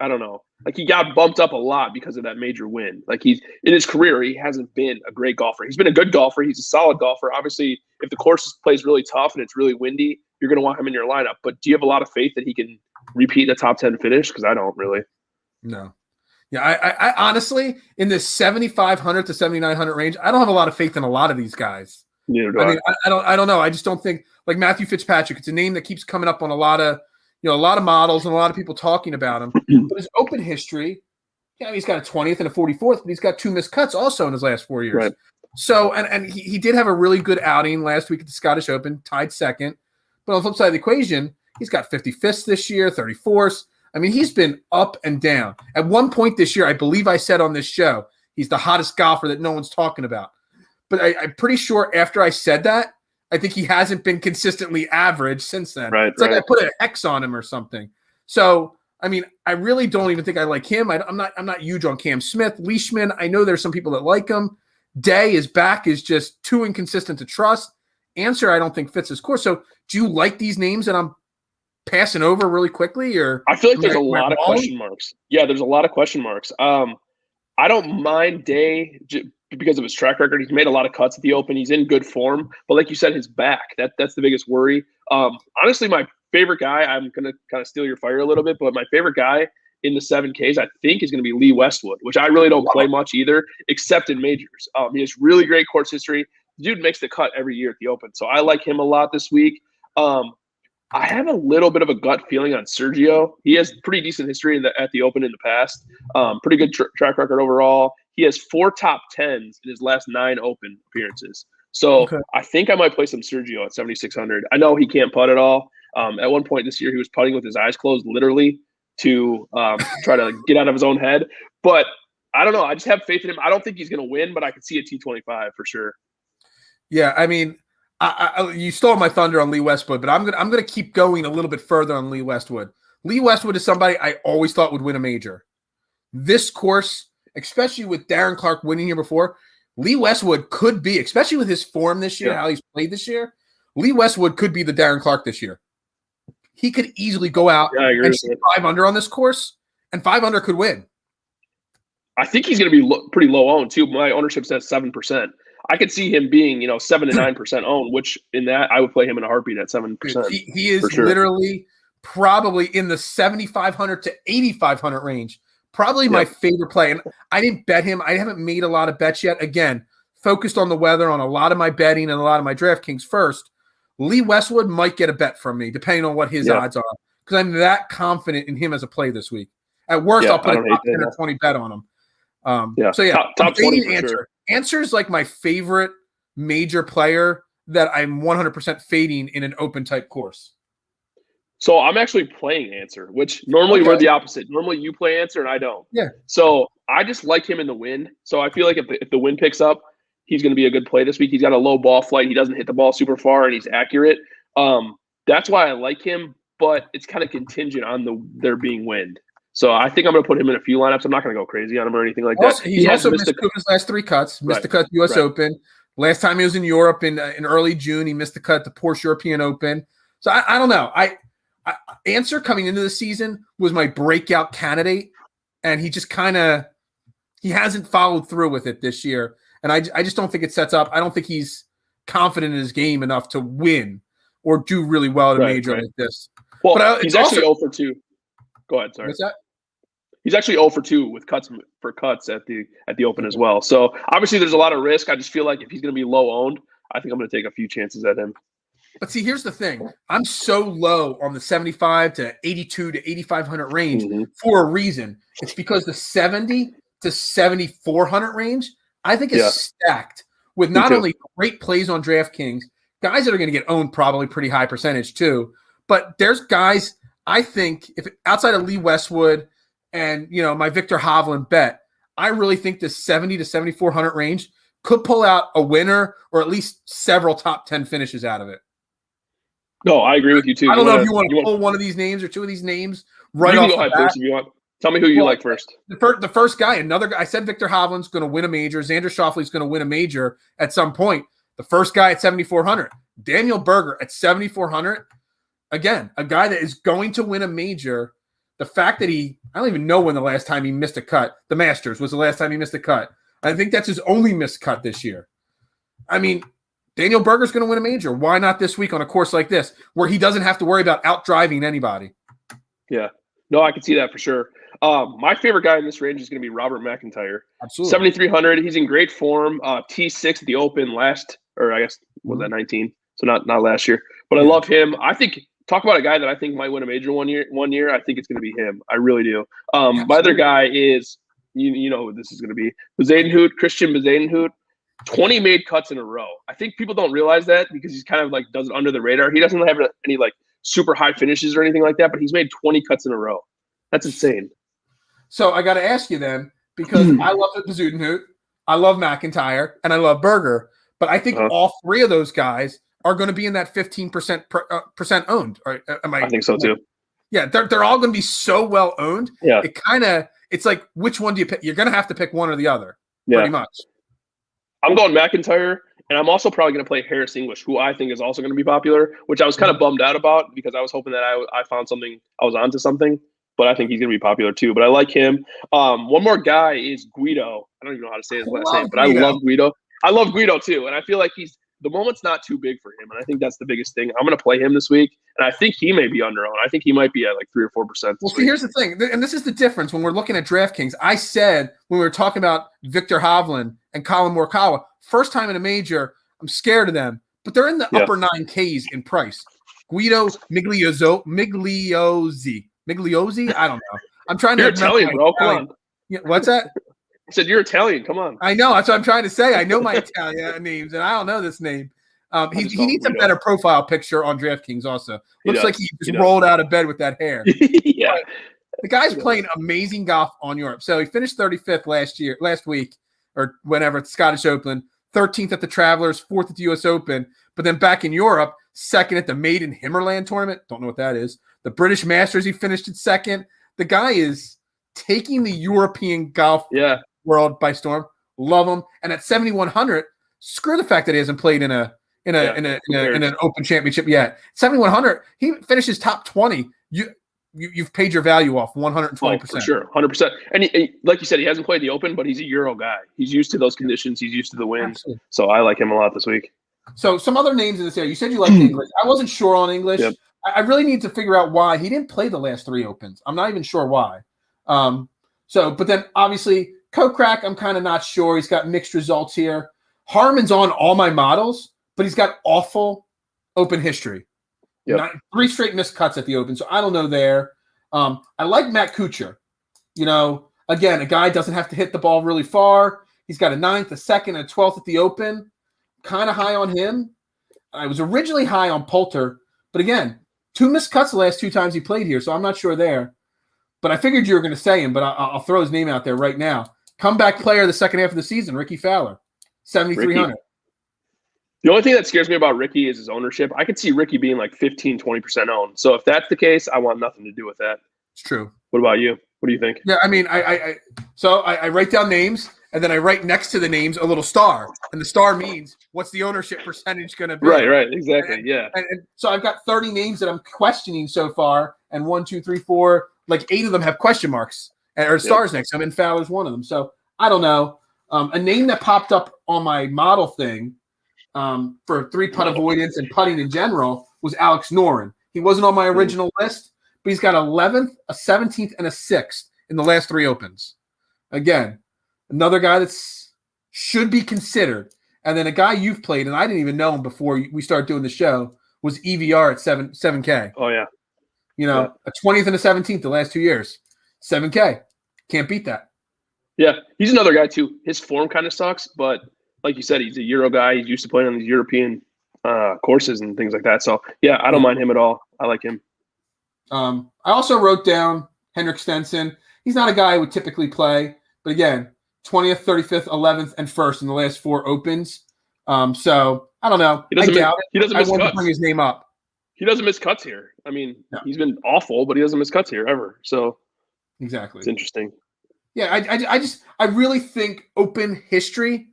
I don't know, like he got bumped up a lot because of that major win. Like in his career, he hasn't been a great golfer. He's been a good golfer. He's a solid golfer. Obviously, if the course plays really tough and it's really windy, you're going to want him in your lineup. But do you have a lot of faith that he can repeat a top 10 finish? Because I don't really. No. Yeah, I honestly, in this 7,500 to 7,900 range, I don't have a lot of faith in a lot of these guys. Neither do I mean, I don't know. I just don't think, like Matthew Fitzpatrick, it's a name that keeps coming up on a lot of models and a lot of people talking about him. But his open history, he's got a 20th and a 44th, but he's got 2 missed cuts also in his last 4 years. Right. So, and he did have a really good outing last week at the Scottish Open, tied second. But on the flip side of the equation, he's got 55th this year, 34th. I mean, he's been up and down. At one point this year, I believe I said on this show, he's the hottest golfer that no one's talking about. But I'm pretty sure after I said that, I think he hasn't been consistently average since then. Right, it's like I put an X on him or something. So, I mean, I really don't even think I like him. I'm not huge on Cam Smith. Leishman, I know there's some people that like him. Day, his back is just too inconsistent to trust. Answer, I don't think fits his course. So, do you like these names that I'm passing over really quickly? Or I feel like there's a lot of question marks. Yeah, there's a lot of question marks. I don't mind Day because of his track record. He's made a lot of cuts at the Open. He's in good form. But like you said, his back, that's the biggest worry. Honestly, my favorite guy, I'm going to kind of steal your fire a little bit, but my favorite guy in the 7Ks, I think, is going to be Lee Westwood, which I really don't play much either, except in majors. He has really great course history. The dude makes the cut every year at the Open. So I like him a lot this week. I have a little bit of a gut feeling on Sergio. He has pretty decent history at the Open in the past. Pretty good track record overall. He has 4 top 10s in his last 9 Open appearances. So okay. I think I might play some Sergio at 7,600. I know he can't putt at all. At one point this year, he was putting with his eyes closed, literally, to try to get out of his own head. But I don't know. I just have faith in him. I don't think he's going to win, but I could see a T25 for sure. Yeah, I mean, you stole my thunder on Lee Westwood, but I'm gonna keep going a little bit further on Lee Westwood. Lee Westwood is somebody I always thought would win a major. This course, especially with Darren Clark winning here before, Lee Westwood could be, especially with his form this year, how he's played this year, Lee Westwood could be the Darren Clark this year. He could easily go out and shoot 5 under on this course, and 5 under could win. I think he's going to be pretty low owned too. My ownership's at 7%. I could see him being, 7 to 9% owned, which in that I would play him in a heartbeat at 7%. He is literally probably in the 7,500 to 8,500 range. Probably my favorite play. And I didn't bet him. I haven't made a lot of bets yet. Again, focused on the weather on a lot of my betting and a lot of my DraftKings first. Lee Westwood might get a bet from me, depending on what his odds are, because I'm that confident in him as a play this week. At worst, I'll put a top 10 or 20 bet on him. So top 20 answer. Sure. Answer is like my favorite major player that I'm 100% fading in an open type course. So I'm actually playing Answer, which normally we're the opposite. Normally you play Answer and I don't. Yeah. So I just like him in the wind. So I feel like if the wind picks up, he's going to be a good play this week. He's got a low ball flight. He doesn't hit the ball super far, and he's accurate. That's why I like him, but it's kind of contingent on there being wind. So I think I'm going to put him in a few lineups. I'm not going to go crazy on him or anything like that. He's also missed his last 3 cuts. Missed the cut at the U.S. Open. Last time he was in Europe in early June, he missed the cut at the Porsche European Open. So I don't know. Answer coming into the season was my breakout candidate, and he just he hasn't followed through with it this year. And I just don't think it sets up. I don't think he's confident in his game enough to win or do really well at a major like this. Well, but he's actually 0 for 2. Go ahead, sorry. What's that? He's actually 0 for 2 with cuts at the Open as well. So obviously there's a lot of risk. I just feel like if he's going to be low owned, I think I'm going to take a few chances at him. But see, here's the thing. I'm so low on the 75 to 82 to 8,500 range for a reason. It's because the 70 to 7,400 range, I think, is stacked with not only great plays on DraftKings, guys that are going to get owned probably pretty high percentage too, but there's guys I think if outside of Lee Westwood and my Victor Hovland bet, I really think this 70 to 7,400 range could pull out a winner or at least several top 10 finishes out of it. No, I agree with you too. I don't know if you want to pull one of these names or two of these names right off the bat. First if you want. Tell me who you like first. The first guy, another guy. I said Victor Hovland's going to win a major. Xander Schauffele's going to win a major at some point. The first guy at 7,400. Daniel Berger at 7,400. Again, a guy that is going to win a major. The fact that I don't even know when the last time he missed a cut. The Masters was the last time he missed a cut. I think that's his only missed cut this year. I mean, Daniel Berger's going to win a major. Why not this week on a course like this where he doesn't have to worry about out-driving anybody? Yeah. No, I can see that for sure. My favorite guy in this range is going to be Robert McIntyre. Absolutely. 7,300. He's in great form. T6 at the Open was that 19? So not last year. But I love him. I think talk about a guy that I think might win a major one year. I think it's going to be him. I really do. My other guy is you know who this is going to be. Christian Bezuidenhout. 20 made cuts in a row. I think people don't realize that because he's kind of like does it under the radar. He doesn't have any like super high finishes or anything like that, but he's made 20 cuts in a row. That's insane. So I got to ask you then, because I love Bezuidenhout, I love McIntyre, and I love Berger, but I think all 3 of those guys are going to be in that 15% percent owned. Right? I think so too. Yeah, they're all going to be so well owned. Yeah, it's like which one do you pick? You're going to have to pick one or the other, pretty much. I'm going McIntyre, and I'm also probably going to play Harris English, who I think is also going to be popular, which I was kind of bummed out about because I was hoping that I found something, I was onto something, but I think he's going to be popular too. But I like him. One more guy is Guido. I don't even know how to say his last name, but I love Guido. I love Guido too, and I feel like the moment's not too big for him, and I think that's the biggest thing. I'm going to play him this week, and I think he may be under-owned. I think he might be at like 3 or 4%. Well, see, here's the thing, and this is the difference when we're looking at DraftKings. I said when we were talking about Victor Hovland and Colin Morikawa, first time in a major, I'm scared of them, but they're in the upper 9Ks in price. Guido Migliozzi. I don't know. I'm trying to. You're Italian, bro. Come on. Yeah, what's that? I said you're Italian. Come on. I know. That's what I'm trying to say. I know my Italian names, and I don't know this name. He needs a better profile picture on DraftKings. Also, looks like he just rolled out of bed with that hair. Yeah. The guy's playing amazing golf on Europe. So he finished 35th last week, or whenever at the Scottish Open, 13th at the Travelers, 4th at the U.S. Open. But then back in Europe, 2nd at the Maiden Himmerland tournament. Don't know what that is. The British Masters, he finished at 2nd. The guy is taking the European golf world by storm. Love him. And at 7,100, screw the fact that he hasn't played in an Open Championship yet. 7,100, he finishes top 20. You've paid your value off 120%. Oh, for sure, 100%. And like you said, he hasn't played the Open, but he's a Euro guy. He's used to those conditions. He's used to the winds. Absolutely. So I like him a lot this week. So some other names in this area. You said you liked English. I wasn't sure on English. Yep. I really need to figure out why he didn't play the last 3 Opens. I'm not even sure why. But then obviously Kokrak, I'm kind of not sure. He's got mixed results here. Harmon's on all my models, but he's got awful Open history. Yep. 3 straight missed cuts at the Open, so I don't know there. I like Matt Kuchar. Again, a guy doesn't have to hit the ball really far. He's got a 9th, a 2nd, and a 12th at the Open. Kind of high on him. I was originally high on Poulter, but again, 2 missed cuts the last 2 times he played here, so I'm not sure there. But I figured you were going to say him, but I'll throw his name out there right now. Comeback player of the second half of the season, Ricky Fowler, 7,300. The only thing that scares me about Ricky is his ownership. I could see Ricky being like 15, 20% owned. So if that's the case, I want nothing to do with that. It's true. What about you? What do you think? Yeah, I mean, I write down names, and then I write next to the names a little star. And the star means what's the ownership percentage going to be? Right, exactly, And so I've got 30 names that I'm questioning so far, and 1, 2, 3, 4, like 8 of them have question marks or stars next to them, and Fowler's one of them. So I don't know. A name that popped up on my model thing for 3-putt avoidance and putting in general was Alex Noren. He wasn't on my original list, but he's got 11th, a 17th, and a 6th in the last 3 Opens. Again, another guy that should be considered. And then a guy you've played, and I didn't even know him before we started doing the show, was EVR at 7K. Oh, yeah. A 20th and a 17th the last 2 years. 7K. Can't beat that. Yeah, he's another guy, too. His form kind of sucks, but like you said, he's a Euro guy. He's used to playing on these European courses and things like that. So, yeah, I don't mind him at all. I like him. I also wrote down Henrik Stenson. He's not a guy I would typically play. But again, 20th, 35th, 11th, and 1st in the last 4 Opens. So, I don't know. He doesn't miss want cuts. to bring his name up. He doesn't miss cuts here. I mean, He's been awful, but he doesn't miss cuts here ever. So, exactly. It's interesting. Yeah, I really think Open history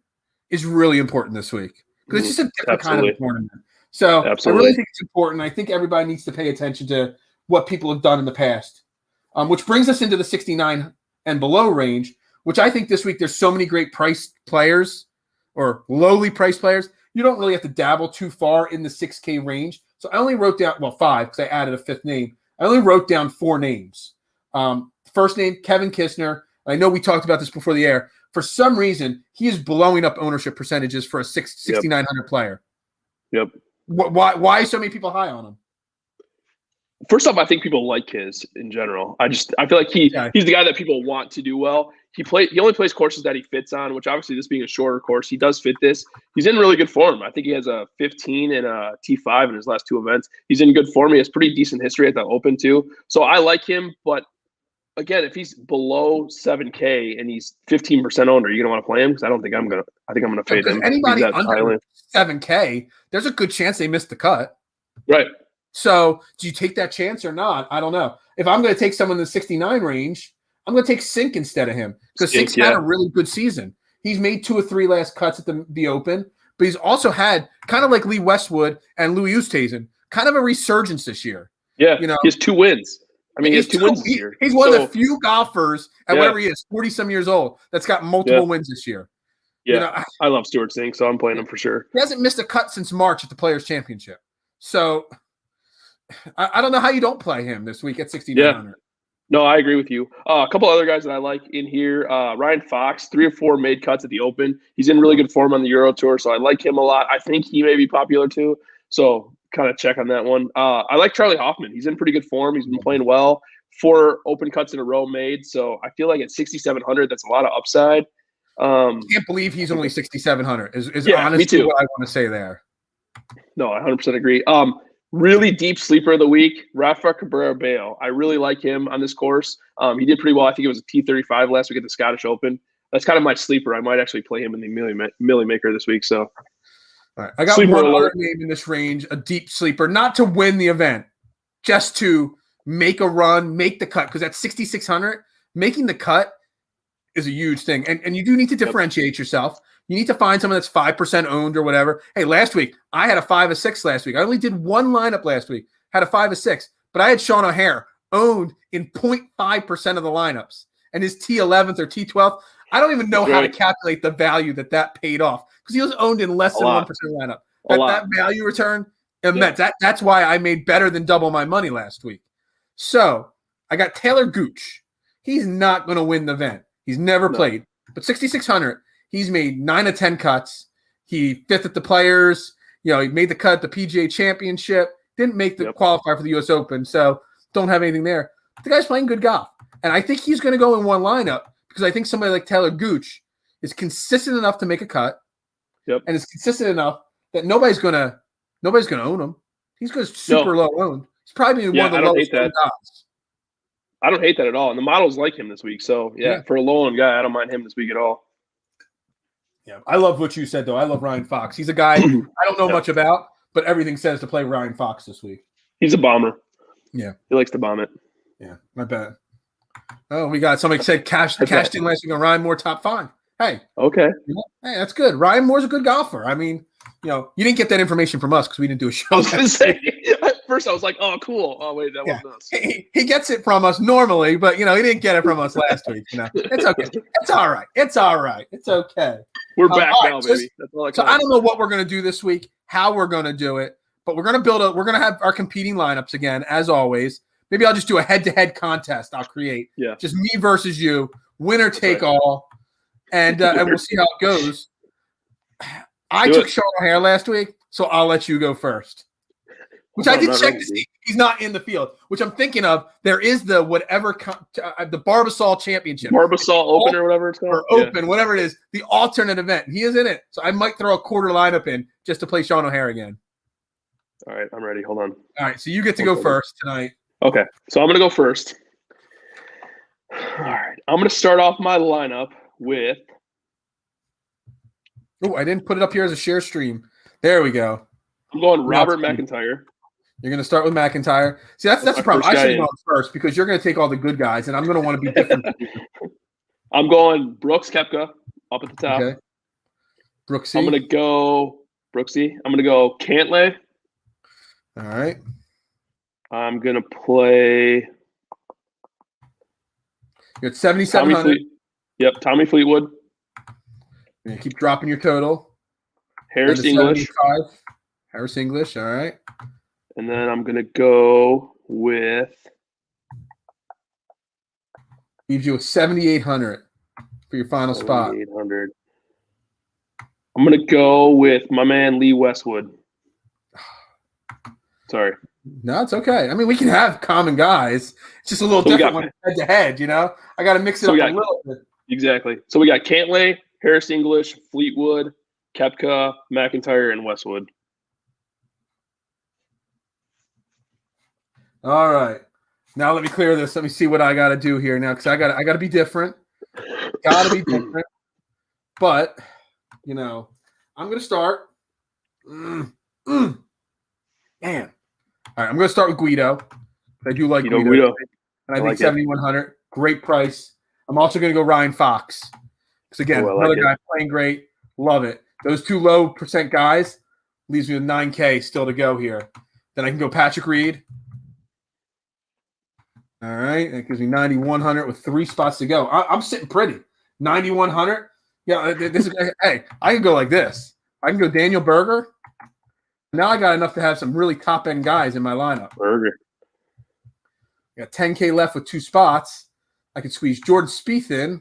is really important this week because it's just a different kind of tournament. So I really think it's important. I think everybody needs to pay attention to what people have done in the past, which brings us into the 69 and below range, which I think this week there's so many great priced players or lowly priced players. You don't really have to dabble too far in the 6K range. So I only wrote down, 5 because I added a 5th name. I only wrote down 4 names. First name, Kevin Kisner. I know we talked about this before the air. For some reason, he is blowing up ownership percentages for a 6,900 player. Yep. Why so many people high on him? First off, I think people like his in general. I feel like he's the guy that people want to do well. He only plays courses that he fits on, which obviously this being a shorter course, he does fit this. He's in really good form. I think he has a 15 and a T5 in his last 2 events. He's in good form. He has pretty decent history at the Open too. So I like him, but again, if he's below 7K and he's 15% owned, are you gonna want to play him? Because I think I'm gonna fade him. Anybody under 7K, there's a good chance they missed the cut. Right. So do you take that chance or not? I don't know. If I'm going to take someone in the 69 range, I'm going to take Sink instead of him because Sink's had a really good season. He's made 2 or 3 last cuts at the Open, but he's also had kind of like Lee Westwood and Louis Oosthuizen, kind of a resurgence this year. Yeah, he has 2 wins. I mean, he has 2 wins this year. He's one of the few golfers at whatever he is, 40-some years old, that's got multiple wins this year. Yeah, I love Stuart Sink, so I'm playing him for sure. He hasn't missed a cut since March at the Players' Championship. So I don't know how you don't play him this week at 6,900. Yeah. No, I agree with you. A couple other guys that I like in here. Ryan Fox, 3 or 4 made cuts at the Open. He's in really good form on the Euro Tour, so I like him a lot. I think he may be popular too, so kind of check on that one. I like Charlie Hoffman. He's in pretty good form. He's been playing well. 4 Open cuts in a row made, so I feel like at 6,700, that's a lot of upside. I can't believe he's only 6,700. Is honestly what I want to say there. No, I 100% agree. Really deep sleeper of the week, Rafa Cabrera Bello. I really like him on this course. He did pretty well. I think it was a T35 last week at the Scottish Open. That's kind of my sleeper. I might actually play him in the Millie Maker this week. So, All right. I got sleeper one alert. other name in this range, a deep sleeper, not to win the event, just to make a run, make the cut, because at 6,600, making the cut is a huge thing. And you do need to differentiate yourself. You need to find someone that's 5% owned or whatever. Hey, last week, I had a 5 of 6 last week. I only did one lineup last week, had a 5 of 6, but I had Sean O'Hare owned in 0.5% of the lineups. And his T11th or T12th, I don't even know how to calculate the value that paid off because he was owned in less than 1% of the lineup. That value return, immense. That's why I made better than double my money last week. So I got Taylor Gooch. He's not going to win the event. He's never played. But 6,600, he's made 9 of 10 cuts. He 5th at the Players. He made the cut at the PGA Championship. Didn't make the qualifier for the U.S. Open, so don't have anything there. But the guy's playing good golf. And I think he's going to go in one lineup because I think somebody like Taylor Gooch is consistent enough to make a cut. And is consistent enough that nobody's gonna own him. He's going to super low owned. He's probably one of the lowest owned guys. I don't hate that at and the models like him this week. So for a low owned guy, I don't mind him this week at all. Yeah, I love what you said though. I love Ryan Fox. He's a guy I don't know much about, but everything says to play Ryan Fox this week. He's a bomber. Yeah, he likes to bomb it. Yeah, I bet. Oh, we got somebody said cashed in last week on Ryan Moore top 5. Hey, okay, hey, that's good. Ryan Moore's a good golfer. I mean, you didn't get that information from us because we didn't do a show. I was going to say. First, I was like, "Oh, cool." Oh, wait, that wasn't us. He gets it from us normally, but he didn't get it from us last week. It's okay. It's all right. It's all right. It's okay. We're back now, right, baby. That's all so I don't know what we're going to do this week, how we're going to do it, but we're going to have our competing lineups again, as always. Maybe I'll just do a head-to-head contest. I'll create just me versus you, winner take all, and we'll see how it goes. I took Sean O'Hare last week, so I'll let you go first. Which I did check to see he's not in the field. Which I'm thinking of. There is the the Barbasol Championship, Barbasol Open or whatever it's called, or Open, whatever it is, the alternate event. He is in it, so I might throw a quarter lineup in just to play Sean O'Hare again. All right, I'm ready. Hold on. All right, so you get to go first tonight. Okay, so I'm going to go first. All right, I'm going to start off my lineup with. Oh, I didn't put it up here as a share stream. There we go. I'm going Robert McIntyre. You're going to start with McIntyre. See, that's the problem. I should have gone first because you're going to take all the good guys, and I'm going to want to be different. I'm going Brooks Koepka up at the top. Okay. Brooksy. I'm going to go Brooksy. I'm going to go Cantlay. All right. I'm going to play. You're at 7,700. Yep, Tommy Fleetwood. You keep dropping your total. Harris English. Harris English, all right. And then I'm going to go with. Leaves you with 7,800 for your final spot. 7,800. I'm going to go with my man Lee Westwood. Sorry. No, it's okay. I mean, we can have common guys. It's just a little different when it's head-to-head, I got to mix it up a little bit. Exactly. So we got Cantlay, Harris English, Fleetwood, Koepka, McIntyre, and Westwood. All right. Now let me clear this. Let me see what I got to do here now because I got to be different. Got to be different. But, I'm going to start. Man. All right, I'm going to start with Guido. I do like Guido. And I think 7,100, great price. I'm also going to go Ryan Fox. Because, again, another guy playing great. Love it. Those two low percent guys leaves me with 9K still to go here. Then I can go Patrick Reed. All right. That gives me 9,100 with 3 spots to go. I'm sitting pretty. 9,100. Yeah, hey, I can go like this. I can go Daniel Berger. Now I got enough to have some really top-end guys in my lineup. Berger. I got 10K left with 2 spots. I could squeeze Jordan Spieth in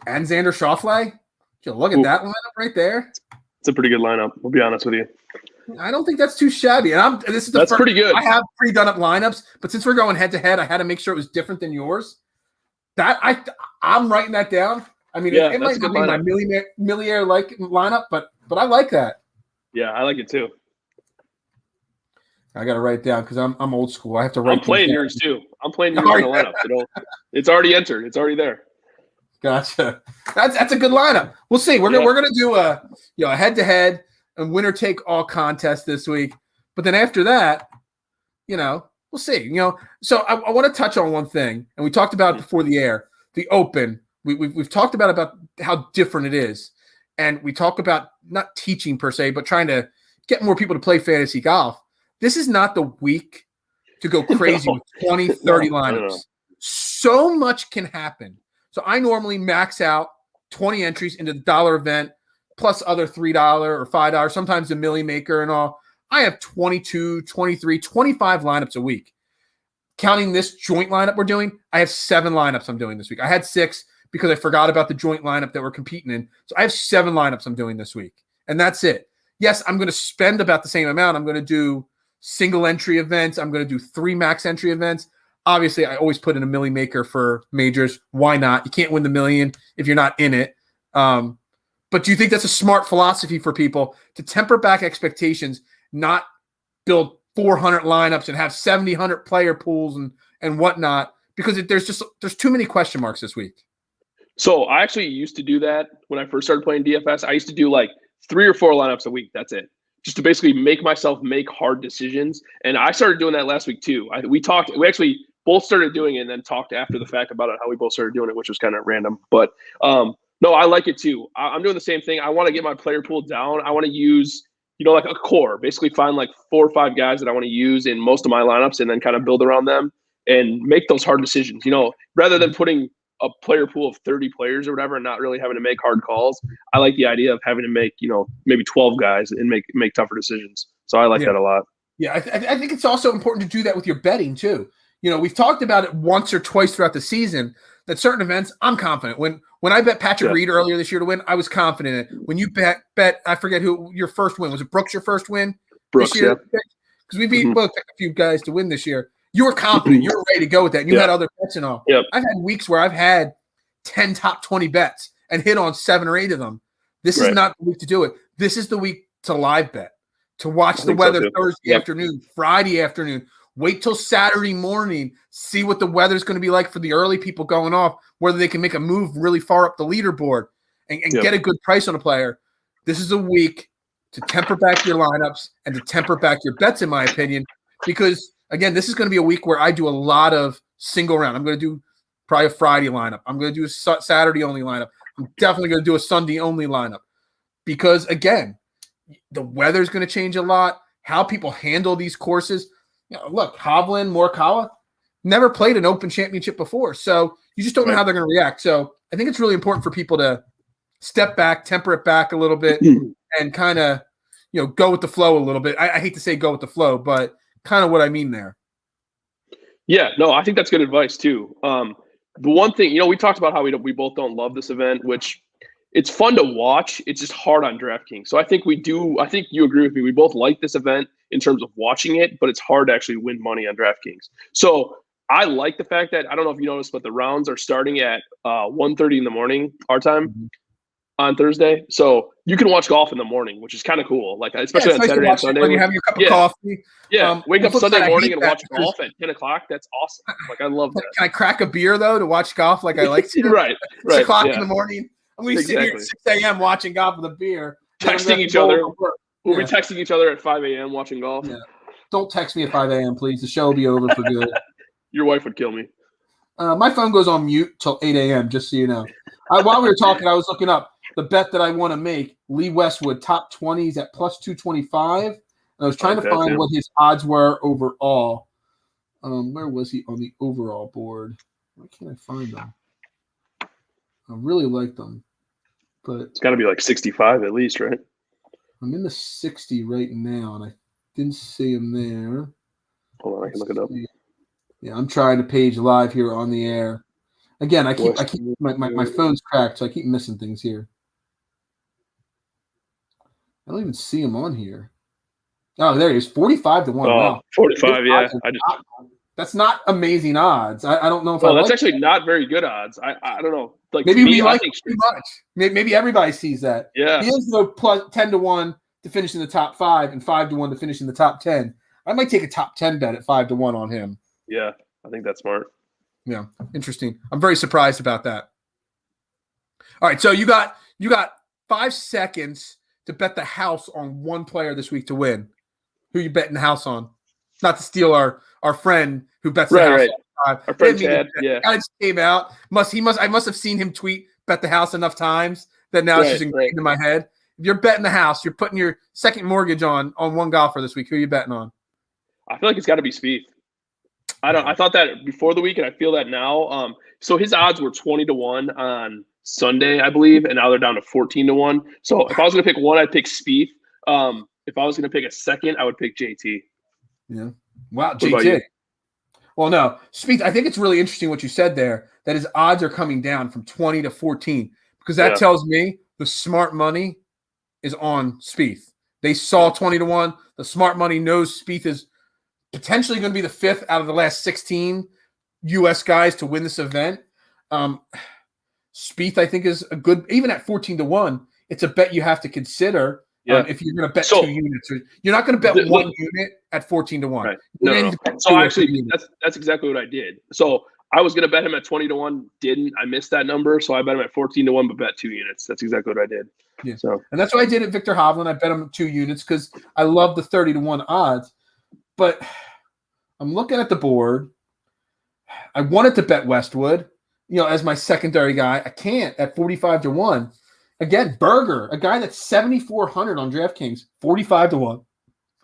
and Xander Schauffele. Look at that lineup right there. It's a pretty good lineup. We'll be honest with you. I don't think that's too shabby. And that's pretty good. I have pre-done up lineups, but since we're going head-to-head, I had to make sure it was different than yours. I'm writing that down. I mean, it might not be my millionaire like lineup, but I like that. Yeah, I like it too. I got to write it down because I'm old school. I have to write. I'm playing down. yours too. I'm playing yours in the lineup. It's already entered. It's already there. Gotcha. That's a good lineup. We'll see. We're gonna do a head to head and winner take all contest this week. But then after that, we'll see. So I want to touch on one thing, and we talked about it before the air. The Open. We've talked about how different it is, and we talk about not teaching per se, but trying to get more people to play fantasy golf. This is not the week to go crazy with 20, 30 lineups. No. So much can happen. So I normally max out 20 entries into the dollar event, plus other $3 or $5, sometimes a Millie Maker and all. I have 22, 23, 25 lineups a week. Counting this joint lineup we're doing, I have 7 lineups I'm doing this week. I had 6 because I forgot about the joint lineup that we're competing in. So I have 7 lineups I'm doing this week. And that's it. Yes, I'm going to spend about the same amount. I'm going to do single entry events. I'm going to do 3 max entry events. Obviously, I always put in a Millie Maker for majors. Why not? You can't win the million if you're not in it. But do you think that's a smart philosophy for people to temper back expectations, not build 400 lineups and have 700 player pools and whatnot? Because there's too many question marks this week. So I actually used to do that when I first started playing DFS. I used to do like 3 or 4 lineups a week. That's it. Just to basically make myself make hard decisions. And I started doing that last week too. We actually both started doing it and then talked after the fact about it, how we both started doing it, which was kind of random. But no, I like it too. I'm doing the same thing. I want to get my player pool down. I want to use, like a core, basically find like 4 or 5 guys that I want to use in most of my lineups and then kind of build around them and make those hard decisions, rather than putting a player pool of 30 players or whatever and not really having to make hard calls. I like the idea of having to make, maybe 12 guys and make tougher decisions. So I like that a lot. Yeah. I think it's also important to do that with your betting too. We've talked about it once or twice throughout the season that certain events, I'm confident. When I bet Patrick Reed earlier this year to win, I was confident in it. When you bet, I forget who your first win was. It Brooks your first win Brooks, this year? Because we beat both a few guys to win this year. You were confident. You were ready to go with that. And you had other bets and all. Yep. I've had weeks where I've had 10 top 20 bets and hit on 7 or 8 of them. This is not the week to do it. This is the week to live bet, to watch the weather Thursday afternoon, Friday afternoon. Wait till Saturday morning, see what the weather's going to be like for the early people going off, whether they can make a move really far up the leaderboard and get a good price on a player. This is a week to temper back your lineups and to temper back your bets, in my opinion, because, again, this is going to be a week where I do a lot of single round. I'm going to do probably a Friday lineup. I'm going to do a Saturday-only lineup. I'm definitely going to do a Sunday-only lineup because, again, the weather's going to change a lot, how people handle these courses. Look, Hovland, Morikawa never played an Open Championship before, so you just don't know how they're going to react. So I think it's really important for people to step back, temper it back a little bit, and kind of, go with the flow a little bit. I hate to say go with the flow, but kind of what I mean there. Yeah, no, I think that's good advice too. The one thing, we talked about how we both don't love this event, which it's fun to watch. It's just hard on DraftKings. So I think you agree with me. We both like this event in terms of watching it, but it's hard to actually win money on DraftKings. So I like the fact that, I don't know if you noticed, but the rounds are starting at 1:30 in the morning, our time, on Thursday. So you can watch golf in the morning, which is kind of cool. Like, especially on Saturday and Sunday. When you have your cup of coffee. Yeah, wake up Sunday morning and watch golf at 10 o'clock. That's awesome. Like, I love that. Can I crack a beer, though, to watch golf like I like to? Right. 6 o'clock in the morning. I'm going to sit here at 6 a.m. watching golf with a beer. Texting each other. We'll be texting each other at 5 a.m. watching golf. Yeah. Don't text me at 5 a.m., please. The show will be over for good. Your wife would kill me. My phone goes on mute till 8 a.m., just so you know. While we were talking, I was looking up the bet that I want to make. Lee Westwood, top 20s at plus 225. And I was trying to find what his odds were overall. Where was he on the overall board? Why can't I find them? I really like them. But it's got to be like 65 at least, right? I'm in the 60 right now, and I didn't see him there. Hold on, I can look it up. Yeah, I'm trying to page live here on the air. Again, I keep my phone's cracked, so I keep missing things here. I don't even see him on here. Oh, there he is, 45 to 1. Oh, wow. 45, yeah. That's not amazing odds. I don't know if that's actually not very good odds. I don't know. Like, maybe we like it too much. Maybe everybody sees that. Yeah. He is plus 10 to 1 to finish in the top 5 and 5 to 1 to finish in the top 10. I might take a top 10 bet at 5-1 on him. Yeah, I think that's smart. Yeah, interesting. I'm very surprised about that. All right, so you got 5 seconds to bet the house on one player this week to win. Who you betting the house on? Not to steal our friend who bets the house. Right. All the time. Our friend Chad. Yeah. I just came out. I must have seen him tweet bet the house enough times that now it's just ingrained in my head. If you're betting the house, you're putting your second mortgage on one golfer this week. Who are you betting on? I feel like it's got to be Spieth. I thought that before the week, and I feel that now. So his odds were 20-1 on Sunday, I believe, and now they're down to 14-1. So if I was going to pick one, I'd pick Spieth. If I was going to pick a second, I would pick JT. Yeah. Wow, JT. Well, no, Spieth. I think it's really interesting what you said there. That his odds are coming down from 20 to 14 because that tells me the smart money is on Spieth. They saw 20-1. The smart money knows Spieth is potentially going to be the 5th out of the last 16 U.S. guys to win this event. Spieth, I think, is a good – even at 14-1, it's a bet you have to consider if you're going to bet 2 units. You're not going to bet 1 unit at 14-1. Right. No. So actually, that's exactly what I did. So I was going to bet him at 20-1, didn't. I missed that number, so I bet him at 14-1, but bet 2 units. That's exactly what I did. Yeah. So, and that's what I did at Victor Hovland. I bet him 2 units because I love the 30-1 odds. But I'm looking at the board. I wanted to bet Westwood, as my secondary guy. I can't at 45-1. Again, Berger, a guy that's 7,400 on DraftKings, 45-1.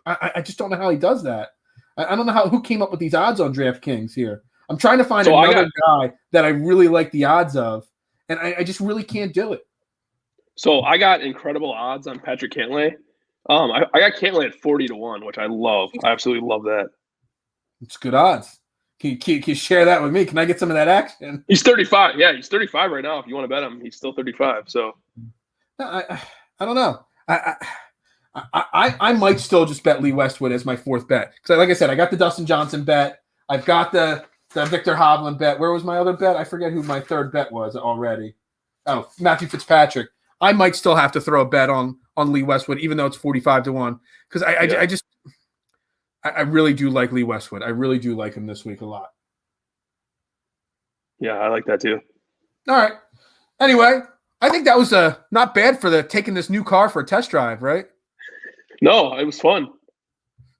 I just don't know how he does that. I don't know who came up with these odds on DraftKings here. I'm trying to find another guy that I really like the odds of, and I just really can't do it. So I got incredible odds on Patrick Cantlay. I got Cantlay at 40-1, which I love. I absolutely love that. It's good odds. Can you share that with me? Can I get some of that action? He's 35. Yeah, he's 35 right now. If you want to bet him, he's still 35. So I don't know. I might still just bet Lee Westwood as my 4th bet because, like I said, I got the Dustin Johnson bet. I've got the Victor Hovland bet. Where was my other bet? I forget who my 3rd bet was already. Oh, Matthew Fitzpatrick. I might still have to throw a bet on Lee Westwood, even though it's 45-1, because I really do like Lee Westwood. I really do like him this week a lot. Yeah, I like that too. All right. Anyway, I think that was not bad for taking this new car for a test drive, right? No, it was fun.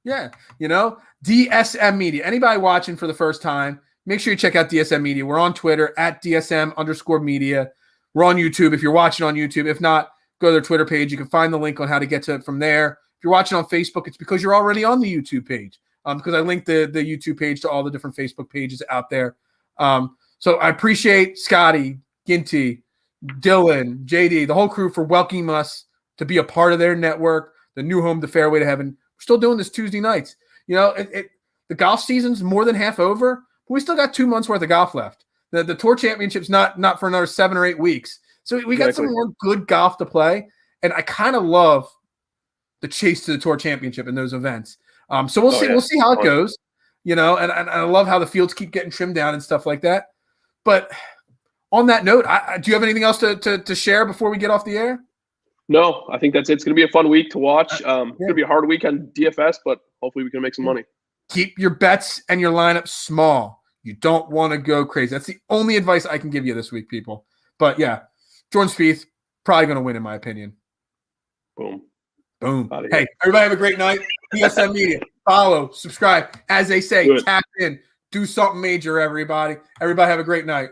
Yeah. DSM Media. Anybody watching for the first time, make sure you check out DSM Media. We're on Twitter at DSM_media. We're on YouTube if you're watching on YouTube. If not, go to their Twitter page. You can find the link on how to get to it from there. If you're watching on Facebook, it's because you're already on the YouTube page because I linked the YouTube page to all the different Facebook pages out there. So I appreciate Scotty, Ginty, Dylan, JD, the whole crew for welcoming us to be a part of their network, the new home, the Fairway to Heaven. We're still doing this Tuesday nights. The golf season's more than half over, but we still got 2 months worth of golf left. The Tour Championship's not for another 7 or 8 weeks. So we got some more good golf to play, and I kind of love the chase to the Tour Championship in those events. So we'll see. Yeah. We'll see how it goes. And I love how the fields keep getting trimmed down and stuff like that. But on that note, do you have anything else to share before we get off the air? No, I think that's it. It's going to be a fun week to watch. It's going to be a hard week on DFS, but hopefully we can make some money. Keep your bets and your lineup small. You don't want to go crazy. That's the only advice I can give you this week, people. But yeah, Jordan Spieth probably going to win in my opinion. Boom. Hey, everybody have a great night. DSM Media. Follow, subscribe. As they say, tap in. Do something major, everybody. Everybody have a great night.